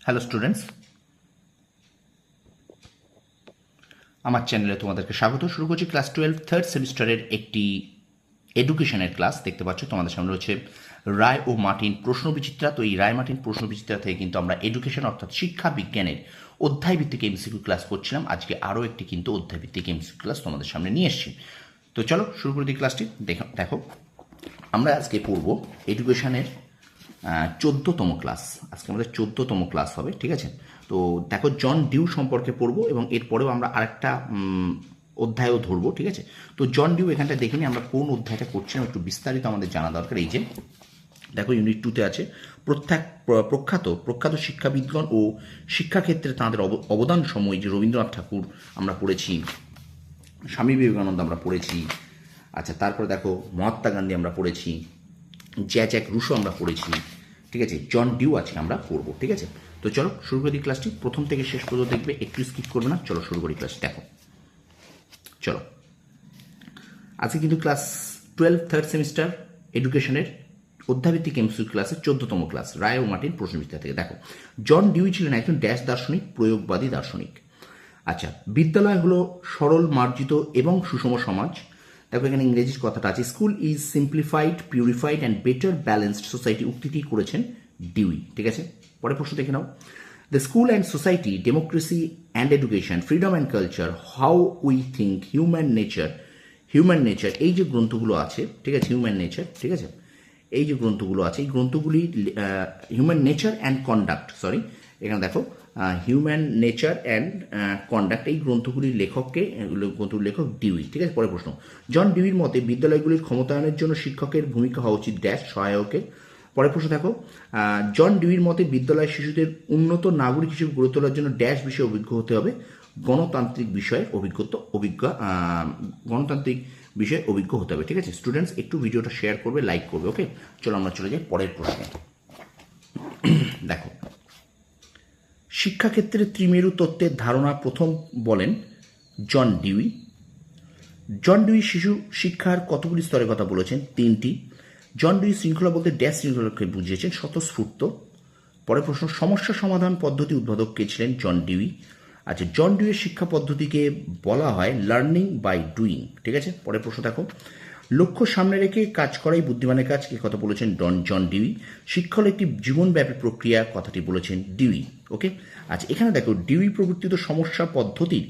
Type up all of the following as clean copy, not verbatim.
Hello students, আমার চ্যানেলে তোমাদেরকে স্বাগত। শুরু করছি ক্লাস 12 থার্ড সেমিস্টারের একটি এডুকেশনের ক্লাস। দেখতে পাচ্ছ তোমাদের সামনে রয়েছে রায় ও মার্টিন প্রশ্নবিচিত্রা। তো এই রায় মার্টিন প্রশ্নবিচিত্রা থেকে কিন্তু আমরা এডুকেশন অর্থাৎ শিক্ষা বিজ্ঞানের অধ্যায়ভিত্তিক এমসিকিউ ক্লাস করছিলাম। আজকে আরও একটি কিন্তু অধ্যায়ভিত্তিক এমসিকিউ ক্লাস তোমাদের সামনে নিয়ে এসেছি। তো চলো শুরু করে দিই ক্লাসটি। দেখো আমরা আজকে পড়ব এডুকেশনের 14তম ক্লাস। আজকে আমাদের 14তম ক্লাস হবে, ঠিক আছে? তো দেখো জন ডিউ সম্পর্কে পড়বো এবং এরপরেও আমরা আরেকটা অধ্যায়ও ধরবো, ঠিক আছে? তো জন ডিউ এখানটা দেখিনি আমরা কোন অধ্যায়টা করছিলাম, একটু বিস্তারিত আমাদের জানা দরকার। এই যে দেখো ইউনিট 2-তে আছে প্রখ্যাত শিক্ষাবিদগণ ও শিক্ষাক্ষেত্রে তাঁদের অবদান সময়। যে রবীন্দ্রনাথ ঠাকুর আমরা পড়েছি, স্বামী বিবেকানন্দ আমরা পড়েছি, আচ্ছা তারপরে দেখো মহাত্মা গান্ধী আমরা পড়েছি, জ্যাক রুশো আমরা পড়েছি, ঠিক আছে? জন ডিউ আজকে আমরা পড়বো, ঠিক আছে? তো চলো শুরু করি ক্লাসটি। প্রথম থেকে শেষ পর্যন্ত দেখবে, একটু স্কিপ করবে না। চলো শুরু করি ক্লাস। দেখো চলো, আজকে কিন্তু ক্লাস 12 থার্ড সেমিস্টার এডুকেশনের অধ্যায়ভিত্তিক এমসিকিউ ক্লাসের 14তম ক্লাস, রায় ও মার্টিন প্রশ্নবিচিত্রা থেকে। দেখো জন ডিউই ছিলেন একজন ড্যাশ দার্শনিক, প্রয়োগবাদী দার্শনিক। আচ্ছা, বিদ্যালয় হলো সরল, মার্জিত এবং সুষম সমাজ। দেখো এখানে ইংরেজির কথাটা আছে, school is simplified, purified and better balanced society. উক্তিটি করেছেন ডিউই, ঠিক আছে? পরের প্রশ্ন দেখে নাও। The school and society, democracy and education, freedom and culture, how we think, human nature, এই যে গ্রন্থগুলো আছে, ঠিক আছে? হিউম্যান নেচার, ঠিক আছে? এই যে গ্রন্থগুলো আছে, এই গ্রন্থগুলি human nature and conduct, sorry এখানে দেখো হিউম্যান নেচার অ্যান্ড কন্ডাক্ট, এই গ্রন্থগুলির লেখক ডিউই, ঠিক আছে? পরের প্রশ্ন, জন ডিউইর মতে বিদ্যালয়গুলির ক্ষমতায়নের জন্য শিক্ষকের ভূমিকা হওয়া উচিত ড্যাশ সহায়কের। পরের প্রশ্ন দেখো, জন ডিউইর মতে বিদ্যালয় শিশুদের উন্নত নাগরিক হিসেবে গড়ে তোলার জন্য ড্যাশ বিষয়ে অভিজ্ঞ হতে হবে, গণতান্ত্রিক বিষয়ে অভিজ্ঞ হতে হবে, ঠিক আছে? স্টুডেন্টস একটু ভিডিওটা শেয়ার করবে, লাইক করবে, ওকে? চলো আমরা চলে যাই পরের প্রশ্নে। দেখো, শিক্ষাক্ষেত্রে ত্রিমেরু তত্ত্বের ধারণা প্রথম বলেন জন ডিউই। জন ডিউই শিশু শিক্ষার কতগুলি স্তরের কথা বলেছেন? 3টি। জন ডিউই শৃঙ্খলা বলতে ড্যাশ শৃঙ্খলাকে বুঝিয়েছেন, স্বতঃস্ফূর্ত। পরের প্রশ্ন, সমস্যা সমাধান পদ্ধতি উদ্ভাবক কে ছিলেন? John Dewey. আচ্ছা, জন ডিউয়ের শিক্ষা পদ্ধতিকে বলা হয় লার্নিং বাই ডুইং, ঠিক আছে? পরের প্রশ্ন দেখো, লক্ষ্য সামনে রেখে কাজ করাই বুদ্ধিমানের কাজ, কি কথা বলেছেন? John Dewey. শিক্ষা হল একটি জীবনব্যাপী প্রক্রিয়া, কথাটি বলেছেন ডিউই, ওকে? আচ্ছা, এখানে দেখো ডিউই প্রবর্তিত সমস্যা পদ্ধতির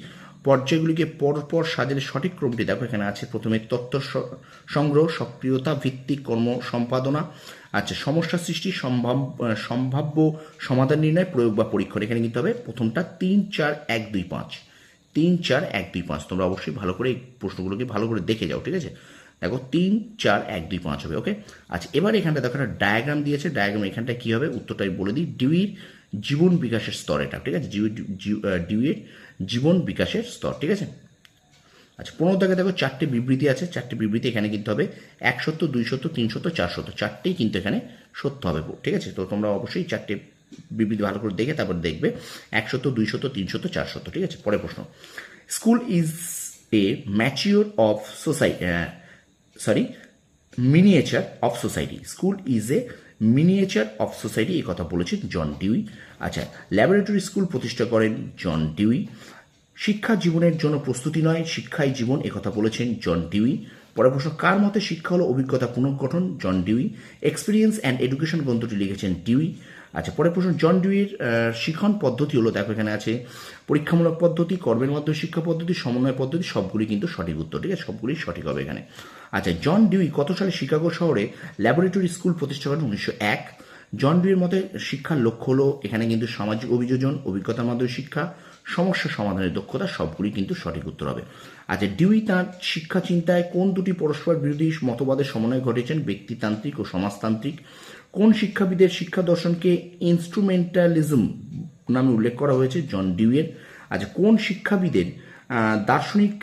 পর্যায়গুলিকে পরপর সাজালে সঠিক ক্রমটি দেখো এখানে আছে। প্রথমে তথ্য সংগ্রহ, সক্রিয়তা ভিত্তিক কর্ম সম্পাদনা, আচ্ছা সমস্যা সৃষ্টি, সম্ভাব্য সমাধান নির্ণয়, প্রয়োগ বা পরীক্ষণ। এখানে কিন্তু হবে প্রথমটা 3 4 1 2 5, 3 4 1 2 5। তোমরা অবশ্যই ভালো করে এই প্রশ্নগুলোকে ভালো করে দেখে যাও, ঠিক আছে? দেখো 3 4 1 2 5 হবে, ওকে? আচ্ছা, এবার এখানটা দেখো একটা ডায়াগ্রাম দিয়েছে। ডায়াগ্রাম এখানটা কি হবে উত্তরটাই বলে দিই। ডিউইর জীবন বিকাশের স্তর এটা, ঠিক আছে? ডিউইর জীবন বিকাশের স্তর, ঠিক আছে? আচ্ছা, 15 দাগে দেখো 4টে বিবৃতি আছে। 4টে বিবৃতি এখানে কিন্তু হবে 1 সত্য, 2 সত্য, 3 সত্য, 4 সত্য। 4টেই কিন্তু এখানে সত্য হবে, ঠিক আছে? তো তোমরা অবশ্যই 4টে বিবৃতি ভালো করে দেখে তারপর দেখবে 1 সত্য, 2 সত্য, 3 সত্য, 4 সত্য, ঠিক আছে? পরের প্রশ্ন, school is a mature of society, miniature of society. School is a miniature of society, এই কথা বলেছেন জন ডিউই। আচ্ছা, ল্যাবরেটরি স্কুল প্রতিষ্ঠা করেন জন ডিউই। শিক্ষা জীবনের জন্য প্রস্তুতি নয়, শিক্ষাই জীবন, একথা বলেছেন জন ডিউই। পরের প্রশ্ন, কার মতে শিক্ষা হলো অভিজ্ঞতা পুনর্গঠন? John Dewey. Experience and education গ্রন্থটি লিখেছেন ডিউই। আচ্ছা, পরের প্রশ্ন, জন ডিউইর শিক্ষণ পদ্ধতি হলো, দেখো এখানে আছে পরীক্ষামূলক পদ্ধতি, কর্মের মাধ্যমে শিক্ষা পদ্ধতি, সমন্বয় পদ্ধতি। সবগুলি কিন্তু সঠিক উত্তর, ঠিক আছে? সবগুলি সঠিক হবে এখানে। আচ্ছা, জন ডিউই কত সালে শিকাগো শহরে ল্যাবরেটরি স্কুল প্রতিষ্ঠা করেন? 1901। জন ডিউইর মতে শিক্ষার লক্ষ্য হলো, এখানে কিন্তু সামাজিক অভিযোজন, অভিজ্ঞতার মাধ্যমে শিক্ষা, সমস্যা সমাধানের দক্ষতা, সবগুলি কিন্তু সঠিক উত্তর হবে। আচ্ছা, ডিউই তাঁর শিক্ষা চিন্তায় কোন দুটি পরস্পর বিরোধী মতবাদের সমন্বয় ঘটেছেন? ব্যক্তিতান্ত্রিক ও সমাজতান্ত্রিক। কোন শিক্ষাবিদের শিক্ষা দর্শনকে ইনস্ট্রুমেন্টালিজম নামে উল্লেখ করা হয়েছে? জন ডিউয়ের। আচ্ছা, কোন শিক্ষাবিদের দার্শনিক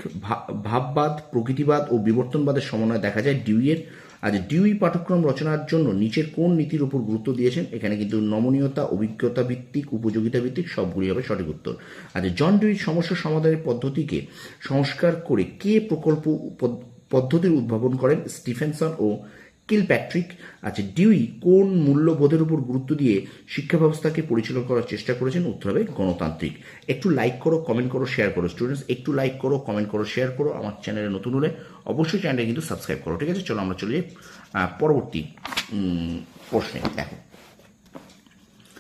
ভাববাদ, প্রকৃতিবাদ ও বিবর্তনবাদের সমন্বয় দেখা যায়? ডিউইয়ের। আচ্ছা, ডিউই পাঠ্যক্রম রচনার জন্য নিচের কোন নীতির উপর গুরুত্ব দিয়েছেন? এখানে কিন্তু নমনীয়তা, অভিজ্ঞতা ভিত্তিক, উপযোগিতা ভিত্তিক, সবগুলি হবে সঠিক উত্তর। আচ্ছা, জন ডিউই সমস্যা সমাধানের পদ্ধতিকে সংস্কার করে কে প্রকল্প পদ্ধতির উদ্ভাবন করেন? স্টিফেনসন ও কিলপ্যাট্রিক। আচ্ছা, ডিউই কোন মূল্যবোধের উপর গুরুত্ব দিয়ে শিক্ষা ব্যবস্থাকে পরিচালনা করার চেষ্টা করেছেন? উত্তর হবে গণতান্ত্রিক। একটু লাইক করো, কমেন্ট করো, শেয়ার করো স্টুডেন্টস, একটু লাইক করো, কমেন্ট করো, শেয়ার করো। আমার চ্যানেলে নতুন হলে অবশ্যই চ্যানেলটা কিন্তু সাবস্ক্রাইব করো, ঠিক আছে? চলো আমরা চলে যাই পরবর্তী প্রশ্নে। দেখো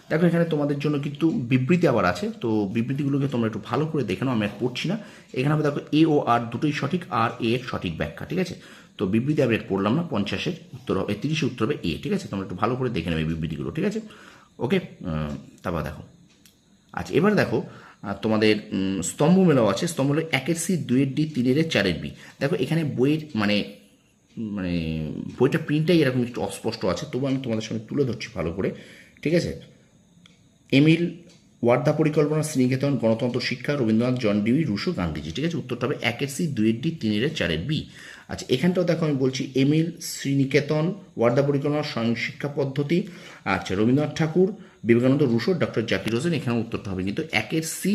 দেখো এখানে তোমাদের জন্য কিন্তু বিবৃতি আবার আছে, তো বিবৃতিগুলোকে তোমরা একটু ভালো করে দেখে নাও, আমি আর পড়ছি না। এখানে হবে দেখো এ ও আর দুটোই সঠিক, আর এ এর সঠিক ব্যাখ্যা, ঠিক আছে? তো বিবৃতি আমি আর পড়লাম না, 50-এর উত্তর হবে, 30-এর উত্তর হবে এ, ঠিক আছে? তোমরা একটু ভালো করে দেখে নেবে বিবৃতিগুলো, ঠিক আছে? ওকে, তারপর দেখো। আচ্ছা, এবার দেখো তোমাদের স্তম্ভ মেলাও আছে। স্তম্ভ মেলা 1-এর সি, 2-এর ডি, 3-এর এ, 4-এর বি। দেখো এখানে বইয়ের মানে মানে বইটা প্রিন্টটাই এরকম একটু অস্পষ্ট আছে, তবু আমি তোমাদের সঙ্গে তুলে ধরছি ভালো করে, ঠিক আছে? এমিল ওয়ার্ধা পরিকল্পনা, শ্রীনিকেতন, গণতন্ত্র শিক্ষা, Rabindranath, John Dewey, Rousseau, Gandhiji, ঠিক আছে? উত্তরটা হবে 1-এর সি, 2-এর ডি, 3-এর এ, 4-এর বি। আচ্ছা, এখানটাও দেখো আমি বলছি এমিল, শ্রীনিকেতন, ওয়ার্ধা পরিকল্পনা, স্বয়ং শিক্ষা পদ্ধতি। আচ্ছা, রবীন্দ্রনাথ ঠাকুর, বিবেকানন্দ, রুশো, ডক্টর জাকির হোসেন। এখানে উত্তরটা হবে কিন্তু 1-এর সি।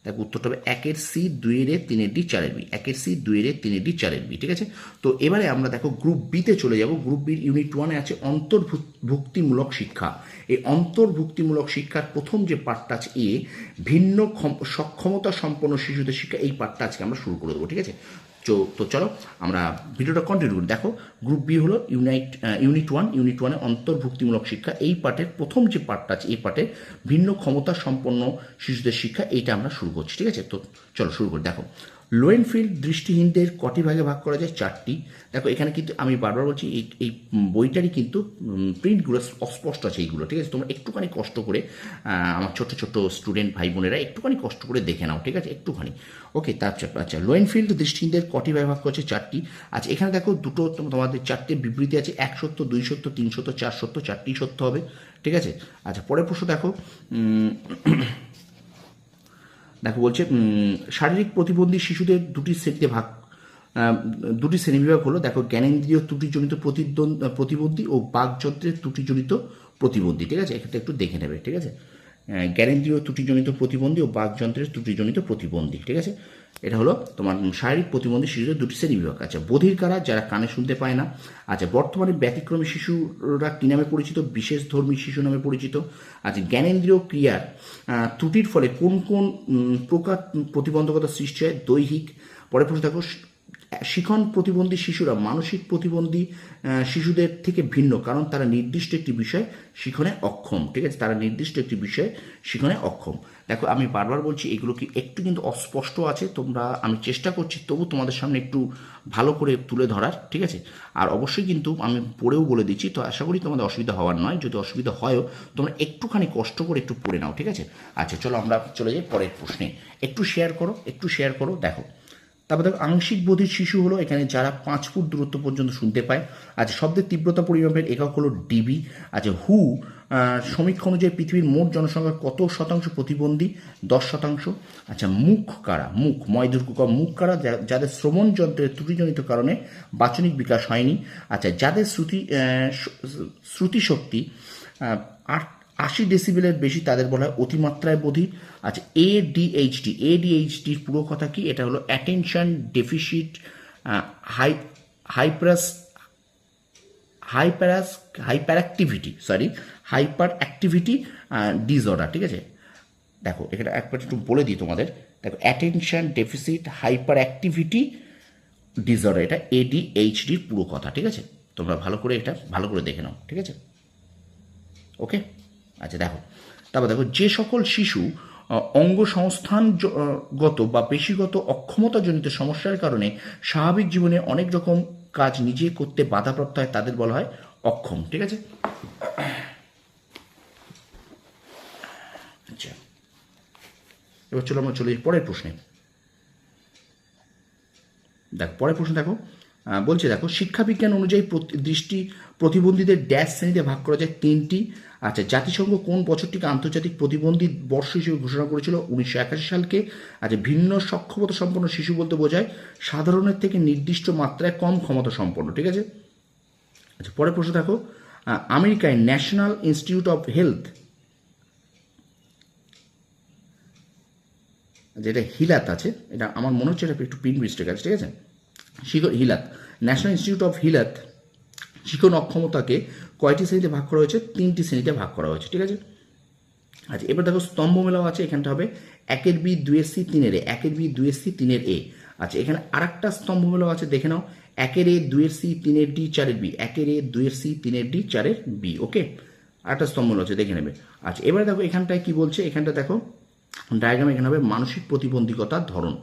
দেখো উত্তরটা হবে 1-এর সি, 2-এর এ, 3-এর ডি, 4-এর বি। 1-এর সি, 2-এর এ, 3-এর ডি, 4-এর বি, ঠিক আছে? তো এবারে আমরা দেখো গ্রুপ বিতে চলে যাব। গ্রুপ বির ইউনিট 1-এ আছে অন্তর্ভুক্তিমূলক শিক্ষা। এই অন্তর্ভুক্তিমূলক শিক্ষার প্রথম যে পার্টটা আছে এ, ভিন্ন সক্ষমতা সম্পন্ন শিশুদের শিক্ষা, এই পার্টটা আজকে আমরা শুরু করে দেবো, ঠিক আছে? তো চলো আমরা ভিডিওটা কন্টিনিউ করি। দেখো গ্রুপ বি হলো ইউনিট 1। ইউনিট 1-এ অন্তর্ভুক্তিমূলক শিক্ষা, এই পার্টের প্রথম যে পার্টটা আছে, এই পার্টে ভিন্ন ক্ষমতা সম্পন্ন শিশুদের শিক্ষা, এইটা আমরা শুরু করছি, ঠিক আছে? তো চলো শুরু করি। দেখো লোয়েনফিল্ড দৃষ্টিহীনদের কটি ভাগে ভাগ করা যায়? 4টি। দেখো এখানে কিন্তু আমি বারবার বলছি এই বইটারই কিন্তু প্রিন্টগুলো অস্পষ্ট আছে এইগুলো, ঠিক আছে? তোমরা একটুখানি কষ্ট করে আমার ছোট ছোট স্টুডেন্ট ভাই বোনেরা একটুখানি কষ্ট করে দেখে নাও, ঠিক আছে? একটুখানি। ওকে, আচ্ছা, লোয়েনফিল্ড দৃষ্টিহীনদের কটি ভাগে ভাগ করেছে? 4টি। আচ্ছা, এখানে দেখো দুটো তোমাদের 4টে বিবৃতি আছে, 1 সত্য, 2 সত্য, 3 সত্য, 4 সত্য, 4টি সত্য হবে, ঠিক আছে? আচ্ছা, পরের প্রশ্ন দেখো। দেখো বলছে শারীরিক প্রতিবন্ধী শিশুদের দুটি শ্রেণীবিভাগ হলো। দেখো জ্ঞানেন্দ্রীয় ত্রুটিজনিত প্রতিবন্ধী ও বাকযন্ত্রের ত্রুটিজনিত প্রতিবন্ধী, ঠিক আছে? এক্ষেত্রে একটু দেখে নেবে, ঠিক আছে? জ্ঞানেন্দ্রীয় ত্রুটিজনিত প্রতিবন্ধী ও বাকযন্ত্রের ত্রুটিজনিত প্রতিবন্ধী, ঠিক আছে? এটা হলো তোমার শারীরিক প্রতিবন্ধী শিশুদের দুটি শ্রেণীবিভাগ। আচ্ছা, বধির কারা? যারা কানে শুনতে পায় না। আচ্ছা, বর্তমানে ব্যতিক্রমী শিশুরা কী নামে পরিচিত? বিশেষ ধর্মী শিশু নামে পরিচিত। আচ্ছা, জ্ঞানেন্দ্রীয় ক্রিয়ার ত্রুটির ফলে কোন কোন প্রকার প্রতিবন্ধকতা সৃষ্টি হয়? দৈহিক। পরে প্রশ্ন দেখো, শিখন প্রতিবন্ধী শিশুরা মানসিক প্রতিবন্ধী শিশুদের থেকে ভিন্ন, কারণ তারা নির্দিষ্ট একটি বিষয় শিখনে অক্ষম, ঠিক আছে? তারা নির্দিষ্ট একটি বিষয় শিখনে অক্ষম। দেখো আমি বারবার বলছি এগুলো কি একটু কিন্তু অস্পষ্ট আছে, আমি চেষ্টা করছি তবু তোমাদের সামনে একটু ভালো করে তুলে ধরার, ঠিক আছে? আর অবশ্যই কিন্তু আমি পড়েও বলে দিচ্ছি, তো আশা করি তোমাদের অসুবিধা হওয়ার নয়। যদি অসুবিধা হয়ও তোমরা একটুখানি কষ্ট করে একটু পড়ে নাও, ঠিক আছে? আচ্ছা, চলো আমরা চলে যাই পরের প্রশ্নে। একটু শেয়ার করো। দেখো তারপর দেখো আংশিক বধির শিশু হলো এখানে যারা 5 ফুট দূরত্ব পর্যন্ত শুনতে পায়। আচ্ছা, শব্দের তীব্রতা পরিমাপের একক হলো ডিবি। আচ্ছা, সমীক্ষা অনুযায়ী পৃথিবীর মোট জনসংখ্যার কত শতাংশ প্রতিবন্ধী? 10%। আচ্ছা, মুখ কারা? যাদের শ্রবণ যন্ত্রের ত্রুটিজনিত কারণে বাচনিক বিকাশ হয়নি। আচ্ছা, যাদের শ্রুতিশক্তি 80 ডেসিবেলের বেশি, তাদের বলা হয় অতিমাত্রায় বধির। আচ্ছা, এডিএইচডির পুরো কথা কি? এটা হলো attention deficit hyper activity disorder, ঠিক আছে? দেখো এটা একবার একটু বলে দিই তোমাদের। দেখো attention deficit hyper activity disorder, এটা এডিএইচডির পুরো কথা, ঠিক আছে? তোমরা ভালো করে দেখে নাও, ঠিক আছে? ওকে, আচ্ছা তারপর দেখো যে সকল শিশু অঙ্গ সংস্থানগত বা পেশিগত অক্ষমতাজনিত সমস্যার কারণে স্বাভাবিক জীবনে অনেক রকম কাজ নিজে করতে বাধাপ্রাপ্ত হয়, তাদের বলা হয় অক্ষম, ঠিক আছে? আচ্ছা, এবার চলো আমরা চলে যাই পরের প্রশ্নে। পরের প্রশ্ন দেখো, বলছে দেখো শিক্ষা বিজ্ঞান অনুযায়ী দৃষ্টি প্রতিবন্ধীদের ড্যাশ শ্রেণীতে ভাগ করা যায় 3টি। আচ্ছা, জাতিসংঘ কোন বছরটিকে আন্তর্জাতিক প্রতিবন্ধী বর্ষ হিসেবে ঘোষণা করেছিল? 1981 সালকে। আচ্ছা, ভিন্ন সক্ষমতা সম্পন্ন শিশু বলতে বোঝায় সাধারণের থেকে নির্দিষ্ট মাত্রায় কম ক্ষমতা সম্পন্ন, ঠিক আছে? আচ্ছা, পরের প্রশ্ন দেখো, আমেরিকায় ন্যাশনাল ইনস্টিটিউট অফ হেলথ, যেটা হিলাত আছে, এটা আমার মনে হচ্ছে এটা একটু পিন মিস্টেক আছে, ঠিক আছে? হিলাত ন্যাশনাল ইনস্টিটিউট অফ হিলাত শিখন অক্ষমতাকে কয়টি শ্রেণীতে ভাগ করা হয়েছে? 3টি শ্রেণীতে ভাগ করা হয়েছে, ঠিক আছে। আচ্ছা, এবার দেখো স্তম্ভ মেলাও আছে, এখানটা হবে 1-এর বি 2-এর সি 3-এর এ, 1-এর বি 2-এর সি 3-এর এ। আচ্ছা, এখানে আরেকটা স্তম্ভ মেলাও আছে, দেখে নাও 1-এর এ 2-এর সি 3-এর ডি 4-এর বি, 1-এর এ 2-এর সি 3-এর ডি 4-এর বি। ওকে, আরেকটা স্তম্ভ মেলা আছে, দেখে নেবে। আচ্ছা, এবারে দেখো এখানটায় কি বলছে, এখানটা দেখো ডায়াগ্রাম, এখানে হবে মানসিক প্রতিবন্ধকতার ধরন,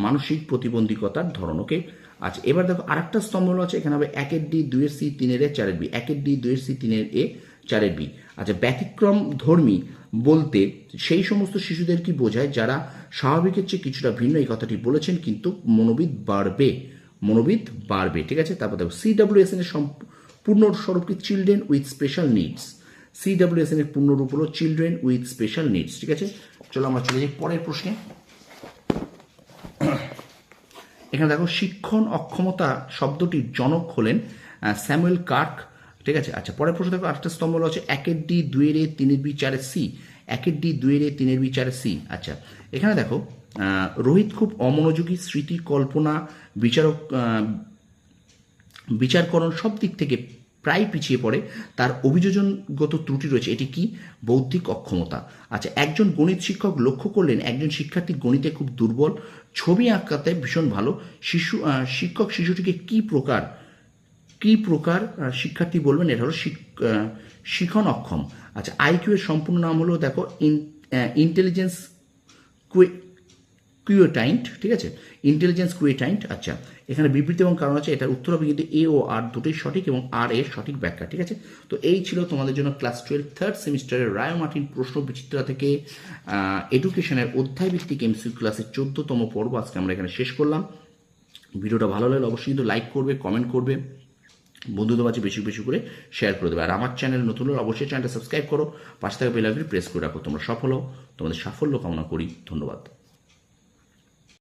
মানসিক প্রতিবন্ধকতার ধরন। ওকে, আচ্ছা, এবার দেখো আরেকটা স্তম্ভ মেলা আছে, এখানে হবে 1-এর ডি 2-এর সি 3-এর এ 4-এর বি, 1-এর ডি 2-এর সি 3-এর এ 4-এর বি। আচ্ছা, ব্যতিক্রম ধর্মী বলতে সেই সমস্ত শিশুদের কি বোঝায় যারা স্বাভাবিকের চেয়ে কিছুটা ভিন্ন, এই কথাটি বলেছেন, কিন্তু মনোবিদ বাড়বে, মনোবিদ বাড়বে, ঠিক আছে। তারপর দেখো CWSN এর পূর্ণ স্বরূপ কি? Children with special needs. CWSN এর পূর্ণ রূপ হলো চিলড্রেন উইথ স্পেশাল নিডস, ঠিক আছে। চলো আমরা চলে যাই পরের প্রশ্নে। এখানে দেখো শিক্ষণ অক্ষমতা শব্দটির জনক হলেন স্যামুয়েল কার্ক, ঠিক আছে। আচ্ছা, পরের প্রশ্ন দেখো আরেকটা স্তম্ভ হচ্ছে 1-এর ডি 2-এর এ 3-এর বি 4-এর সি, 1-এর ডি 2-এর এ 3-এর বি 4-এর সি। আচ্ছা, এখানে দেখো রোহিত খুব অমনোযোগী, স্মৃতি, কল্পনা, বিচারকরণ সব দিক থেকে প্রায় পিছিয়ে পড়ে, তার অভিযোজনগত ত্রুটি রয়েছে, এটি কি? বৌদ্ধিক অক্ষমতা। আচ্ছা, একজন গণিত শিক্ষক লক্ষ্য করলেন একজন শিক্ষার্থী গণিতে খুব দুর্বল, ছবি আঁকাতে ভীষণ ভালো। শিক্ষক শিশুটিকে কি প্রকার শিক্ষার্থী বলবেন? এটা হলো শিখন অক্ষম। আচ্ছা, IQ এর সম্পূর্ণ নাম হলো দেখো ইন্টেলিজেন্স কুইটাইন্ট, ঠিক আছে, ইন্টেলিজেন্স কুইটাইন্ট। আচ্ছা, এখানে বিবৃতি এবং কারণ আছে, এটার উত্তর হবে কিন্তু A ও R দুটোই সঠিক এবং R এর সঠিক ব্যাখ্যা, ঠিক আছে। তো এই ছিল তোমাদের জন্য ক্লাস 12 থার্ড সেমিস্টারের রায় মার্টিন প্রশ্ন বিচিত্রা থেকে এডুকেশনের অধ্যায়ভিত্তিক MCQ ক্লাসের 14তম পর্ব আজকে আমরা এখানে শেষ করলাম। ভিডিওটা ভালো লাগলে অবশ্যই কিন্তু লাইক করবে, কমেন্ট করবে, বন্ধুদের মাঝে বেশি বেশি করে শেয়ার করে দেবে। আর আমার চ্যানেল নতুন হলে অবশ্যই চ্যানেলটা সাবস্ক্রাইব করো, পাশে থাকা বেল আইকনটি প্রেস করে রাখো। তোমরা সফল হও, তোমাদের সাফল্য কামনা করি। ধন্যবাদ।